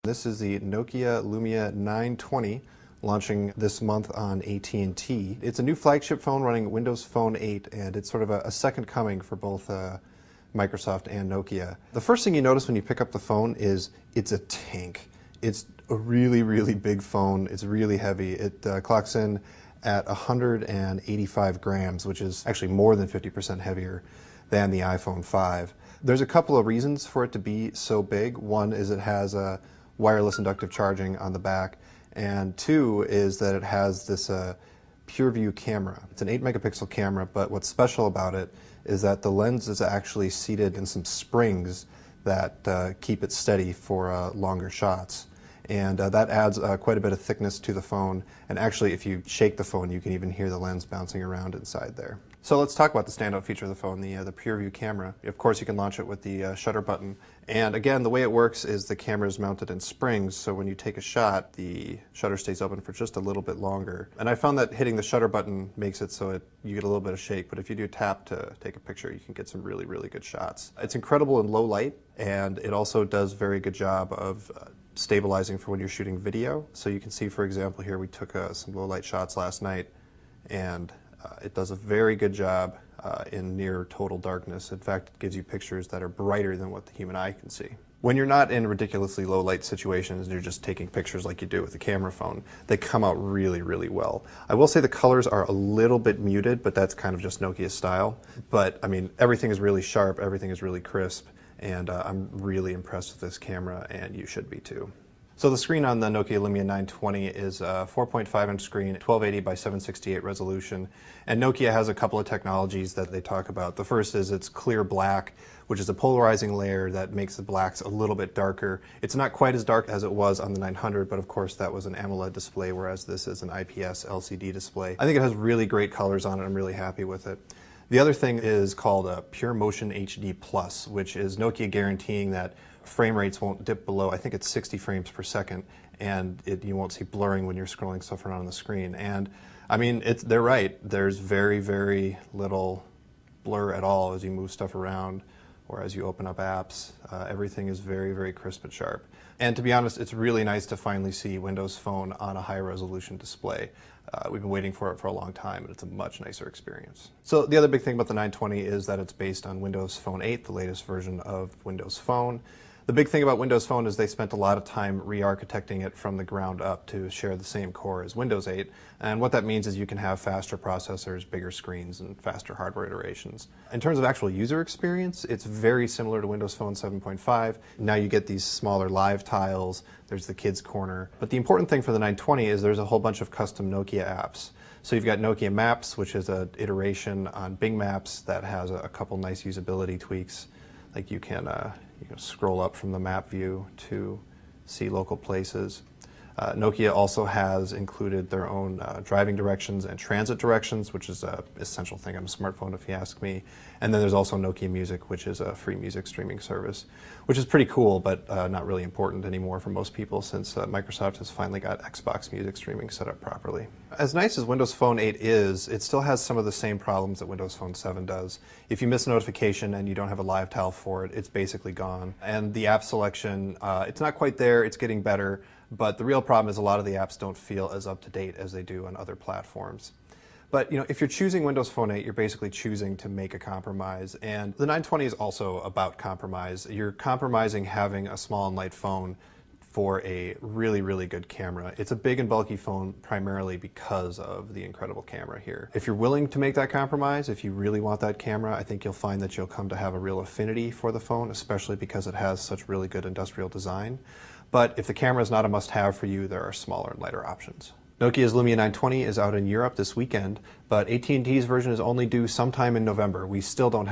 This is the Nokia Lumia 920, launching this month on AT&T. It's a new flagship phone running Windows Phone 8, and it's sort of a second coming for both Microsoft and Nokia. The first thing you notice when you pick up the phone is it's a tank. It's a really, really big phone. It's really heavy. It clocks in at 185 grams, which is actually more than 50% heavier than the iPhone 5. There's a couple of reasons for it to be so big. One is it has a wireless inductive charging on the back, and two is that it has this PureView camera. It's an 8 megapixel camera, but what's special about it is that the lens is actually seated in some springs that keep it steady for longer shots. And that adds quite a bit of thickness to the phone, and actually if you shake the phone you can even hear the lens bouncing around inside there. So let's talk about the standout feature of the phone, the PureView camera. Of course you can launch it with the shutter button, and again the way it works is the camera is mounted in springs, so when you take a shot the shutter stays open for just a little bit longer. And I found that hitting the shutter button makes it so you get a little bit of shake, but if you do tap to take a picture you can get some really, really good shots. It's incredible in low light, and it also does a very good job of stabilizing for when you're shooting video. So you can see, for example, here we took some low light shots last night, and it does a very good job in near total darkness. In fact, it gives you pictures that are brighter than what the human eye can see. When you're not in ridiculously low light situations and you're just taking pictures like you do with a camera phone, they come out really, really well. I will say the colors are a little bit muted, but that's kind of just Nokia's style. But I mean, everything is really sharp, everything is really crisp, and I'm really impressed with this camera, and you should be too. So the screen on the Nokia Lumia 920 is a 4.5-inch screen, 1280 by 768 resolution, and Nokia has a couple of technologies that they talk about. The first is its clear black, which is a polarizing layer that makes the blacks a little bit darker. It's not quite as dark as it was on the 900, but of course that was an AMOLED display, whereas this is an IPS LCD display. I think it has really great colors on it. I'm really happy with it. The other thing is called a Pure Motion HD Plus, which is Nokia guaranteeing that frame rates won't dip below, I think it's 60 frames per second, and you won't see blurring when you're scrolling stuff around on the screen. And I mean, they're right. There's very, very little blur at all as you move stuff around or as you open up apps. Everything is very, very crisp and sharp. And to be honest, it's really nice to finally see Windows Phone on a high resolution display. We've been waiting for it for a long time, and it's a much nicer experience. So the other big thing about the 920 is that it's based on Windows Phone 8, the latest version of Windows Phone. The big thing about Windows Phone is they spent a lot of time re-architecting it from the ground up to share the same core as Windows 8, and what that means is you can have faster processors, bigger screens, and faster hardware iterations. In terms of actual user experience, it's very similar to Windows Phone 7.5. Now you get these smaller live tiles, there's the kids corner, but the important thing for the 920 is there's a whole bunch of custom Nokia apps. So you've got Nokia Maps, which is an iteration on Bing Maps that has a couple nice usability tweaks. Like you can scroll up from the map view to see local places. Nokia also has included their own driving directions and transit directions, which is an essential thing on a smartphone if you ask me. And then there's also Nokia Music, which is a free music streaming service, which is pretty cool, but not really important anymore for most people since Microsoft has finally got Xbox music streaming set up properly. As nice as Windows Phone 8 is, it still has some of the same problems that Windows Phone 7 does. If you miss a notification and you don't have a live tile for it, it's basically gone. And the app selection, it's not quite there, it's getting better. But the real problem is a lot of the apps don't feel as up-to-date as they do on other platforms. But if you're choosing Windows Phone 8, you're basically choosing to make a compromise. And the 920 is also about compromise. You're compromising having a small and light phone for a really, really good camera. It's a big and bulky phone primarily because of the incredible camera here. If you're willing to make that compromise, if you really want that camera, I think you'll find that you'll come to have a real affinity for the phone, especially because it has such really good industrial design. But if the camera is not a must-have for you, there are smaller and lighter options. Nokia's Lumia 920 is out in Europe this weekend, but AT&T's version is only due sometime in November. We still don't have